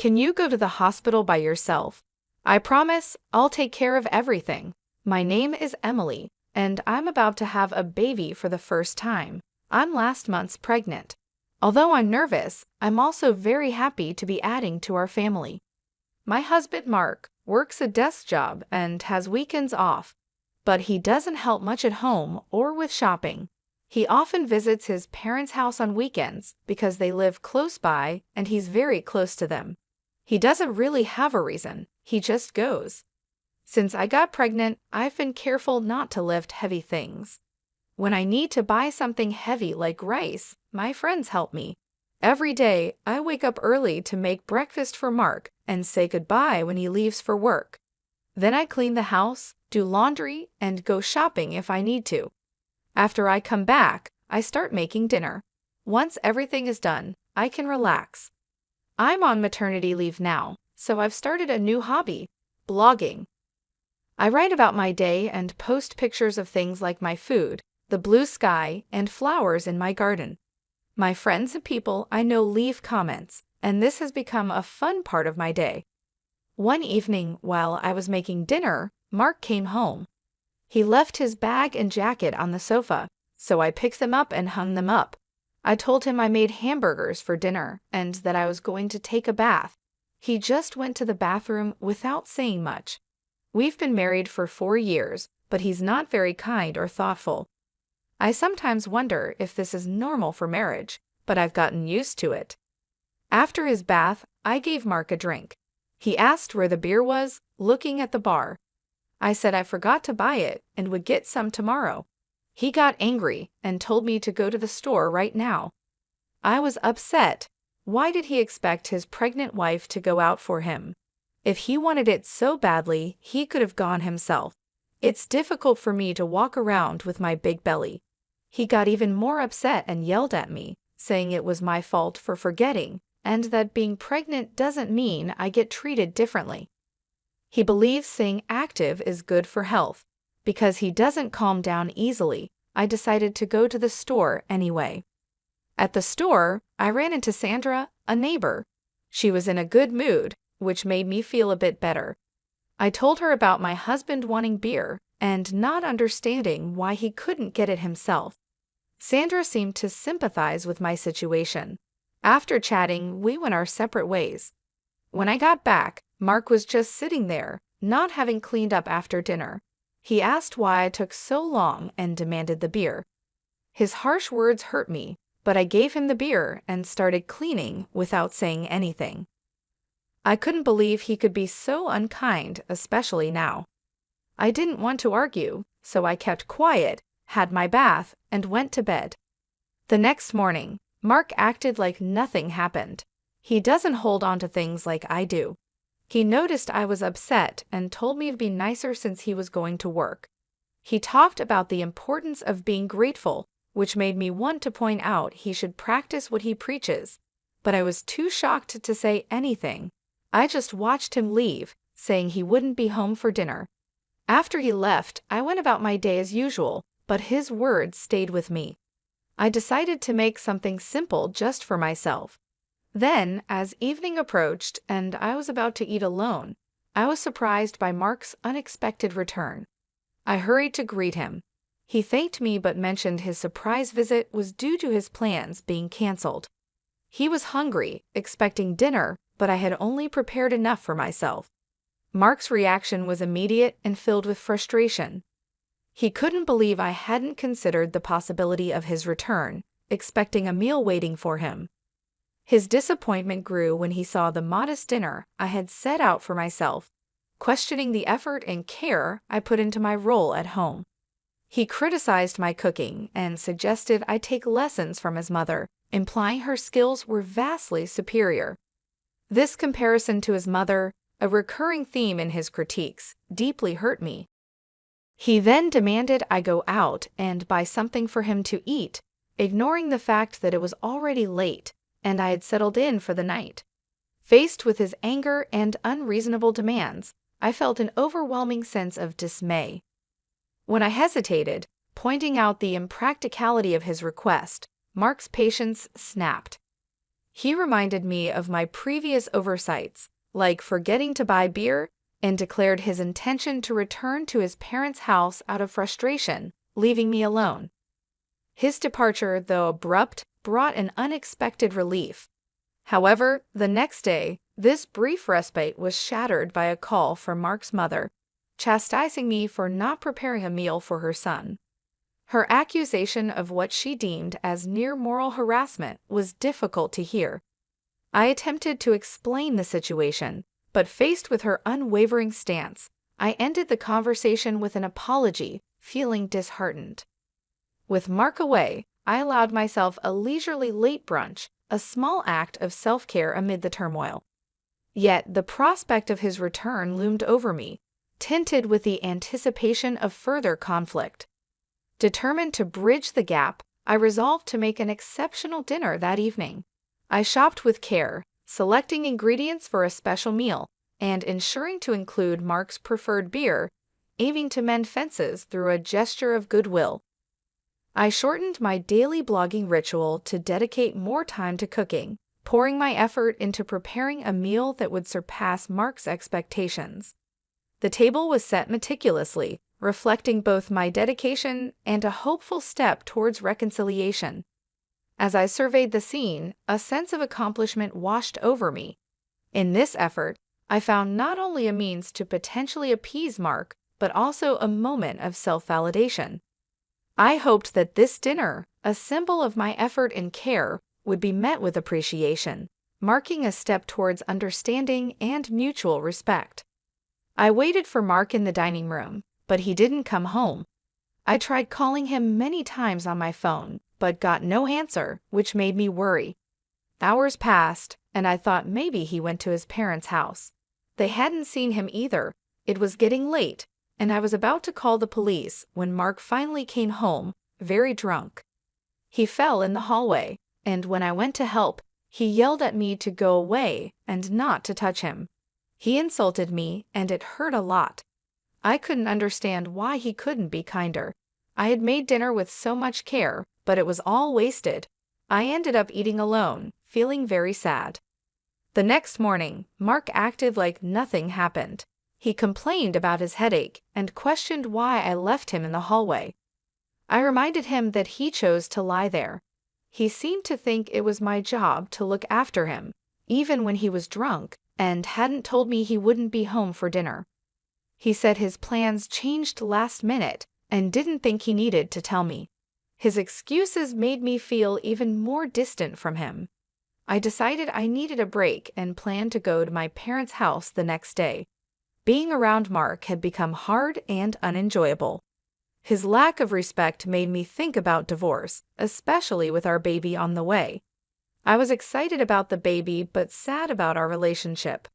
Can you go to the hospital by yourself? I promise I'll take care of everything. My name is Emily, and I'm about to have a baby for the first time. I'm last month's pregnant. Although I'm nervous, I'm also very happy to be adding to our family. My husband Mark works a desk job and has weekends off, but he doesn't help much at home or with shopping. He often visits his parents' house on weekends because they live close by and he's very close to them. He doesn't really have a reason, he just goes. Since I got pregnant, I've been careful not to lift heavy things. When I need to buy something heavy like rice, my friends help me. Every day, I wake up early to make breakfast for Mark and say goodbye when he leaves for work. Then I clean the house, do laundry, and go shopping if I need to. After I come back, I start making dinner. Once everything is done, I can relax. I'm on maternity leave now, so I've started a new hobby, blogging. I write about my day and post pictures of things like my food, the blue sky, and flowers in my garden. My friends and people I know leave comments, and this has become a fun part of my day. One evening, while I was making dinner, Mark came home. He left his bag and jacket on the sofa, so I picked them up and hung them up. I told him I made hamburgers for dinner and that I was going to take a bath. He just went to the bathroom without saying much. We've been married for 4 years, but he's not very kind or thoughtful. I sometimes wonder if this is normal for marriage, but I've gotten used to it. After his bath, I gave Mark a drink. He asked where the beer was, looking at the bar. I said I forgot to buy it and would get some tomorrow. He got angry and told me to go to the store right now. I was upset. Why did he expect his pregnant wife to go out for him? If he wanted it so badly, he could have gone himself. It's difficult for me to walk around with my big belly. He got even more upset and yelled at me, saying it was my fault for forgetting, and that being pregnant doesn't mean I get treated differently. He believes staying active is good for health. Because he doesn't calm down easily, I decided to go to the store anyway. At the store, I ran into Sandra, a neighbor. She was in a good mood, which made me feel a bit better. I told her about my husband wanting beer and not understanding why he couldn't get it himself. Sandra seemed to sympathize with my situation. After chatting, we went our separate ways. When I got back, Mark was just sitting there, not having cleaned up after dinner. He asked why I took so long and demanded the beer. His harsh words hurt me, but I gave him the beer and started cleaning without saying anything. I couldn't believe he could be so unkind, especially now. I didn't want to argue, so I kept quiet, had my bath, and went to bed. The next morning, Mark acted like nothing happened. He doesn't hold on to things like I do. He noticed I was upset and told me to be nicer since he was going to work. He talked about the importance of being grateful, which made me want to point out he should practice what he preaches, but I was too shocked to say anything. I just watched him leave, saying he wouldn't be home for dinner. After he left, I went about my day as usual, but his words stayed with me. I decided to make something simple just for myself. Then, as evening approached and I was about to eat alone, I was surprised by Mark's unexpected return. I hurried to greet him. He thanked me but mentioned his surprise visit was due to his plans being canceled. He was hungry, expecting dinner, but I had only prepared enough for myself. Mark's reaction was immediate and filled with frustration. He couldn't believe I hadn't considered the possibility of his return, expecting a meal waiting for him. His disappointment grew when he saw the modest dinner I had set out for myself, questioning the effort and care I put into my role at home. He criticized my cooking and suggested I take lessons from his mother, implying her skills were vastly superior. This comparison to his mother, a recurring theme in his critiques, deeply hurt me. He then demanded I go out and buy something for him to eat, ignoring the fact that it was already late and I had settled in for the night. Faced with his anger and unreasonable demands, I felt an overwhelming sense of dismay. When I hesitated, pointing out the impracticality of his request, Mark's patience snapped. He reminded me of my previous oversights, like forgetting to buy beer, and declared his intention to return to his parents' house out of frustration, leaving me alone. His departure, though abrupt, brought an unexpected relief. However, the next day, this brief respite was shattered by a call from Mark's mother, chastising me for not preparing a meal for her son. Her accusation of what she deemed as near moral harassment was difficult to hear. I attempted to explain the situation, but faced with her unwavering stance, I ended the conversation with an apology, feeling disheartened. With Mark away, I allowed myself a leisurely late brunch, a small act of self-care amid the turmoil. Yet the prospect of his return loomed over me, tinted with the anticipation of further conflict. Determined to bridge the gap, I resolved to make an exceptional dinner that evening. I shopped with care, selecting ingredients for a special meal, and ensuring to include Mark's preferred beer, aiming to mend fences through a gesture of goodwill. I shortened my daily blogging ritual to dedicate more time to cooking, pouring my effort into preparing a meal that would surpass Mark's expectations. The table was set meticulously, reflecting both my dedication and a hopeful step towards reconciliation. As I surveyed the scene, a sense of accomplishment washed over me. In this effort, I found not only a means to potentially appease Mark, but also a moment of self-validation. I hoped that this dinner, a symbol of my effort and care, would be met with appreciation, marking a step towards understanding and mutual respect. I waited for Mark in the dining room, but he didn't come home. I tried calling him many times on my phone, but got no answer, which made me worry. Hours passed, and I thought maybe he went to his parents' house. They hadn't seen him either. It was getting late, and I was about to call the police when Mark finally came home, very drunk. He fell in the hallway, and when I went to help, he yelled at me to go away and not to touch him. He insulted me, and it hurt a lot. I couldn't understand why he couldn't be kinder. I had made dinner with so much care, but it was all wasted. I ended up eating alone, feeling very sad. The next morning, Mark acted like nothing happened. He complained about his headache and questioned why I left him in the hallway. I reminded him that he chose to lie there. He seemed to think it was my job to look after him, even when he was drunk, and hadn't told me he wouldn't be home for dinner. He said his plans changed last minute and didn't think he needed to tell me. His excuses made me feel even more distant from him. I decided I needed a break and planned to go to my parents' house the next day. Being around Mark had become hard and unenjoyable. His lack of respect made me think about divorce, especially with our baby on the way. I was excited about the baby but sad about our relationship.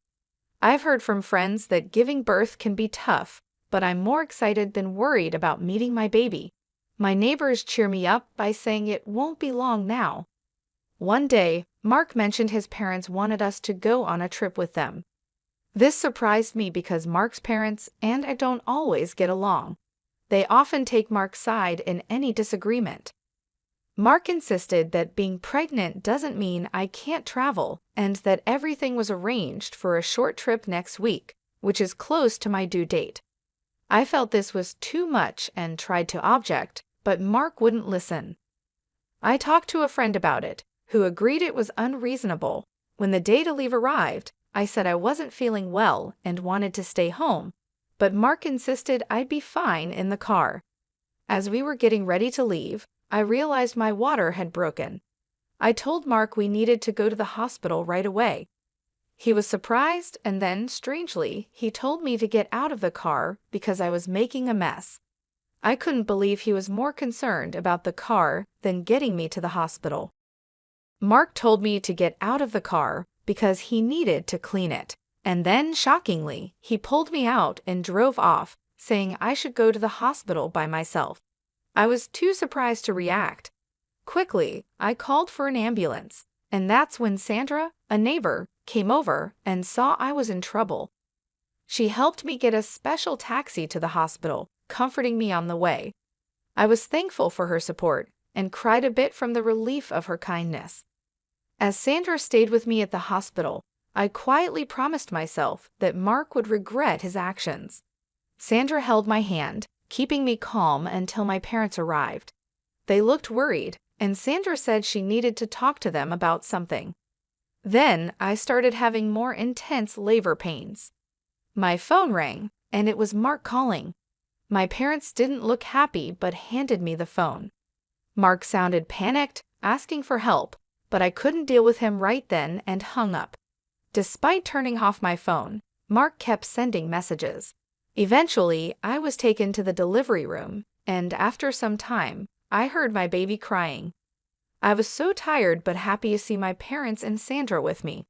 I've heard from friends that giving birth can be tough, but I'm more excited than worried about meeting my baby. My neighbors cheer me up by saying it won't be long now. One day, Mark mentioned his parents wanted us to go on a trip with them. This surprised me because Mark's parents and I don't always get along. They often take Mark's side in any disagreement. Mark insisted that being pregnant doesn't mean I can't travel and that everything was arranged for a short trip next week, which is close to my due date. I felt this was too much and tried to object, but Mark wouldn't listen. I talked to a friend about it, who agreed it was unreasonable. When the day to leave arrived, I said I wasn't feeling well and wanted to stay home, but Mark insisted I'd be fine in the car. As we were getting ready to leave, I realized my water had broken. I told Mark we needed to go to the hospital right away. He was surprised, and then, strangely, he told me to get out of the car because I was making a mess. I couldn't believe he was more concerned about the car than getting me to the hospital. Mark told me to get out of the car because he needed to clean it, and then, shockingly, he pulled me out and drove off, saying I should go to the hospital by myself. I was too surprised to react. Quickly, I called for an ambulance, and that's when Sandra, a neighbor, came over and saw I was in trouble. She helped me get a special taxi to the hospital, comforting me on the way. I was thankful for her support and cried a bit from the relief of her kindness. As Sandra stayed with me at the hospital, I quietly promised myself that Mark would regret his actions. Sandra held my hand, keeping me calm until my parents arrived. They looked worried, and Sandra said she needed to talk to them about something. Then I started having more intense labor pains. My phone rang, and it was Mark calling. My parents didn't look happy but handed me the phone. Mark sounded panicked, asking for help, but I couldn't deal with him right then and hung up. Despite turning off my phone, Mark kept sending messages. Eventually, I was taken to the delivery room, and after some time, I heard my baby crying. I was so tired but happy to see my parents and Sandra with me.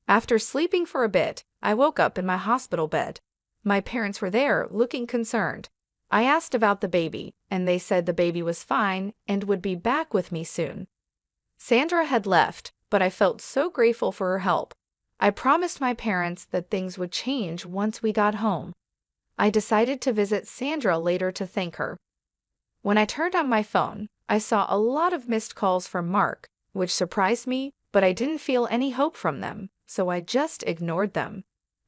After sleeping for a bit, I woke up in my hospital bed. My parents were there, looking concerned. I asked about the baby, and they said the baby was fine and would be back with me soon. Sandra had left, but I felt so grateful for her help. I promised my parents that things would change once we got home. I decided to visit Sandra later to thank her. When I turned on my phone, I saw a lot of missed calls from Mark, which surprised me, but I didn't feel any hope from them, so I just ignored them.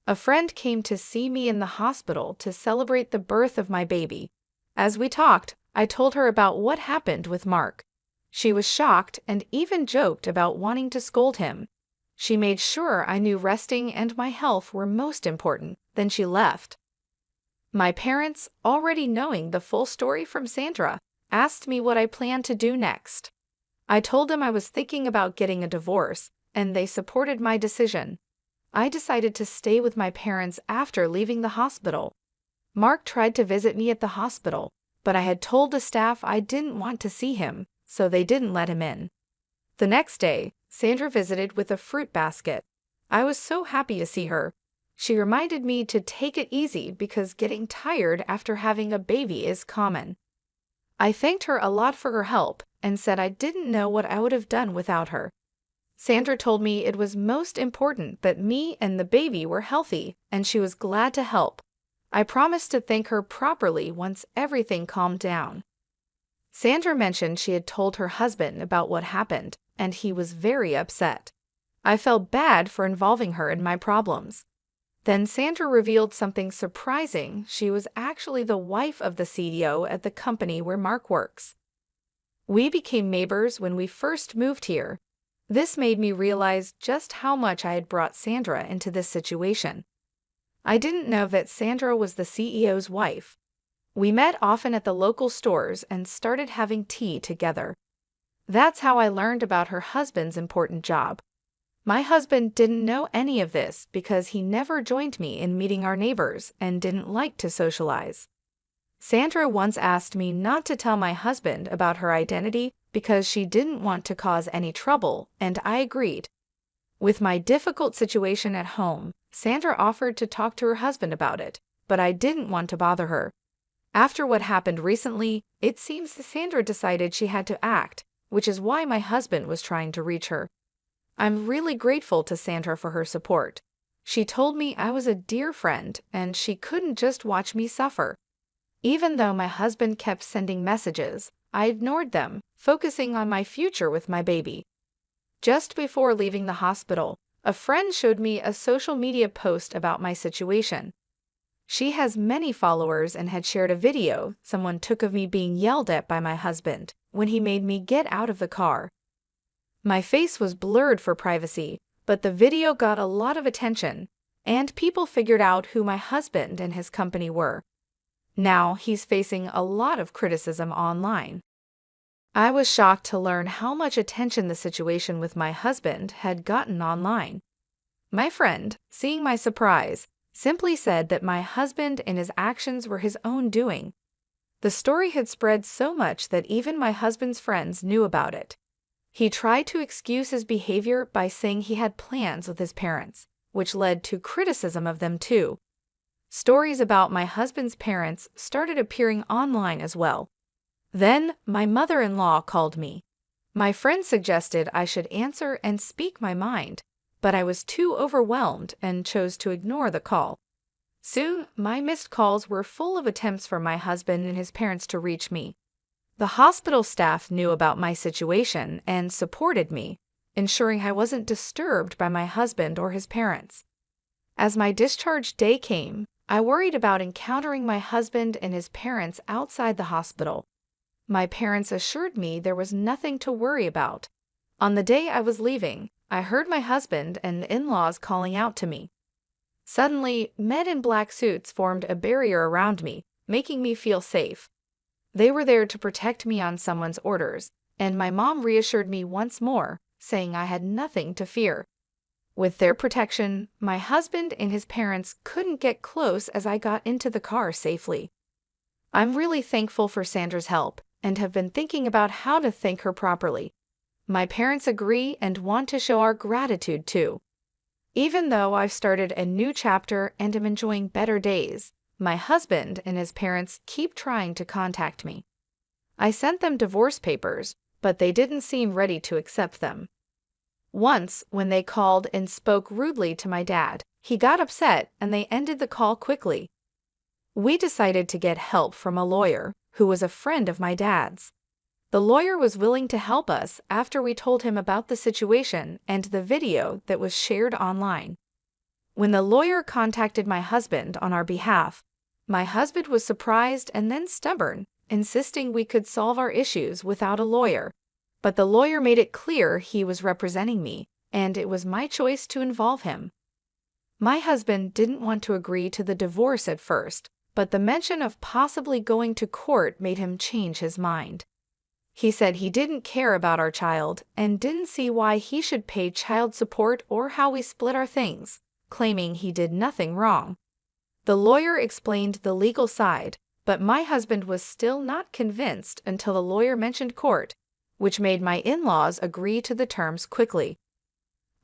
A friend came to see me in the hospital to celebrate the birth of my baby. As we talked, I told her about what happened with Mark. She was shocked and even joked about wanting to scold him. She made sure I knew resting and my health were most important, then she left. My parents, already knowing the full story from Sandra, asked me what I planned to do next. I told them I was thinking about getting a divorce, and they supported my decision. I decided to stay with my parents after leaving the hospital. Mark tried to visit me at the hospital, but I had told the staff I didn't want to see him, so they didn't let him in. The next day, Sandra visited with a fruit basket. I was so happy to see her. She reminded me to take it easy because getting tired after having a baby is common. I thanked her a lot for her help and said I didn't know what I would have done without her. Sandra told me it was most important that me and the baby were healthy, and she was glad to help. I promised to thank her properly once everything calmed down. Sandra mentioned she had told her husband about what happened, and he was very upset. I felt bad for involving her in my problems. Then Sandra revealed something surprising. She was actually the wife of the CEO at the company where Mark works. We became neighbors when we first moved here. This made me realize just how much I had brought Sandra into this situation. I didn't know that Sandra was the CEO's wife. We met often at the local stores and started having tea together. That's how I learned about her husband's important job. My husband didn't know any of this because he never joined me in meeting our neighbors and didn't like to socialize. Sandra once asked me not to tell my husband about her identity because she didn't want to cause any trouble, and I agreed. With my difficult situation at home, Sandra offered to talk to her husband about it, but I didn't want to bother her. After what happened recently, it seems that Sandra decided she had to act, which is why my husband was trying to reach her. I'm really grateful to Sandra for her support. She told me I was a dear friend and she couldn't just watch me suffer. Even though my husband kept sending messages, I ignored them, focusing on my future with my baby. Just before leaving the hospital, a friend showed me a social media post about my situation. She has many followers and had shared a video someone took of me being yelled at by my husband when he made me get out of the car. My face was blurred for privacy, but the video got a lot of attention, and people figured out who my husband and his company were. Now he's facing a lot of criticism online. I was shocked to learn how much attention the situation with my husband had gotten online. My friend, seeing my surprise, simply said that my husband and his actions were his own doing. The story had spread so much that even my husband's friends knew about it. He tried to excuse his behavior by saying he had plans with his parents, which led to criticism of them too. Stories about my husband's parents started appearing online as well. Then my mother-in-law called me. My friend suggested I should answer and speak my mind, but I was too overwhelmed and chose to ignore the call. Soon, my missed calls were full of attempts for my husband and his parents to reach me. The hospital staff knew about my situation and supported me, ensuring I wasn't disturbed by my husband or his parents. As my discharge day came, I worried about encountering my husband and his parents outside the hospital. My parents assured me there was nothing to worry about. On the day I was leaving, I heard my husband and in-laws calling out to me. Suddenly, men in black suits formed a barrier around me, making me feel safe. They were there to protect me on someone's orders, and my mom reassured me once more, saying I had nothing to fear. With their protection, my husband and his parents couldn't get close as I got into the car safely. I'm really thankful for Sandra's help and have been thinking about how to thank her properly. My parents agree and want to show our gratitude too. Even though I've started a new chapter and am enjoying better days, my husband and his parents keep trying to contact me. I sent them divorce papers, but they didn't seem ready to accept them. Once, when they called and spoke rudely to my dad, he got upset and they ended the call quickly. We decided to get help from a lawyer who was a friend of my dad's. The lawyer was willing to help us after we told him about the situation and the video that was shared online. When the lawyer contacted my husband on our behalf, my husband was surprised and then stubborn, insisting we could solve our issues without a lawyer. But the lawyer made it clear he was representing me, and it was my choice to involve him. My husband didn't want to agree to the divorce at first, but the mention of possibly going to court made him change his mind. He said he didn't care about our child and didn't see why he should pay child support or how we split our things, claiming he did nothing wrong. The lawyer explained the legal side, but my husband was still not convinced until the lawyer mentioned court, which made my in-laws agree to the terms quickly.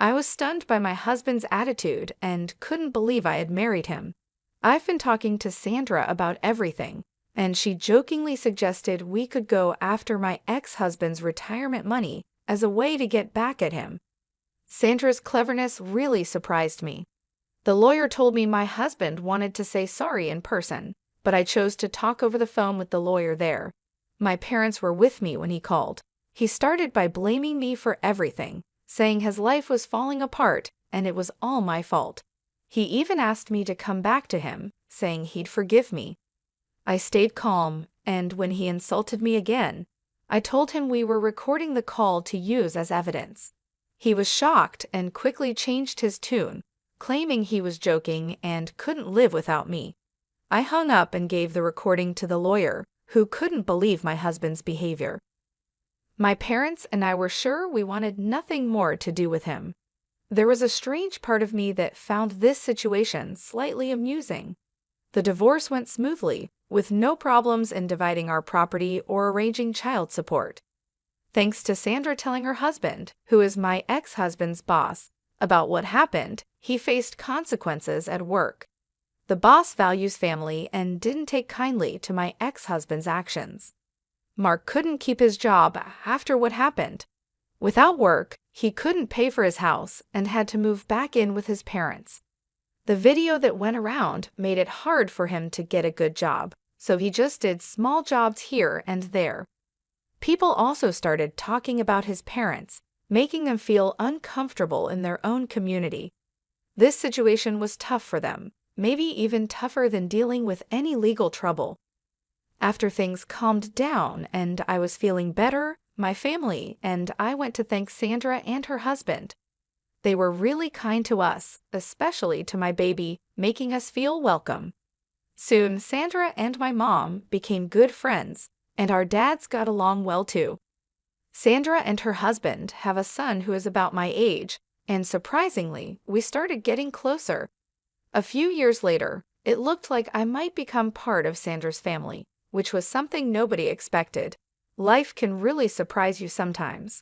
I was stunned by my husband's attitude and couldn't believe I had married him. I've been talking to Sandra about everything, and she jokingly suggested we could go after my ex-husband's retirement money as a way to get back at him. Sandra's cleverness really surprised me. The lawyer told me my husband wanted to say sorry in person, but I chose to talk over the phone with the lawyer there. My parents were with me when he called. He started by blaming me for everything, saying his life was falling apart and it was all my fault. He even asked me to come back to him, saying he'd forgive me. I stayed calm, and when he insulted me again, I told him we were recording the call to use as evidence. He was shocked and quickly changed his tune, claiming he was joking and couldn't live without me. I hung up and gave the recording to the lawyer, who couldn't believe my husband's behavior. My parents and I were sure we wanted nothing more to do with him. There was a strange part of me that found this situation slightly amusing. The divorce went smoothly, with no problems in dividing our property or arranging child support. Thanks to Sandra telling her husband, who is my ex-husband's boss, about what happened, he faced consequences at work. The boss values family and didn't take kindly to my ex-husband's actions. Mark couldn't keep his job after what happened. Without work, he couldn't pay for his house and had to move back in with his parents. The video that went around made it hard for him to get a good job, so he just did small jobs here and there. People also started talking about his parents, making them feel uncomfortable in their own community. This situation was tough for them, maybe even tougher than dealing with any legal trouble. After things calmed down and I was feeling better, my family and I went to thank Sandra and her husband. They were really kind to us, especially to my baby, making us feel welcome. Soon, Sandra and my mom became good friends, and our dads got along well too. Sandra and her husband have a son who is about my age, and surprisingly, we started getting closer. A few years later, it looked like I might become part of Sandra's family, which was something nobody expected. Life can really surprise you sometimes.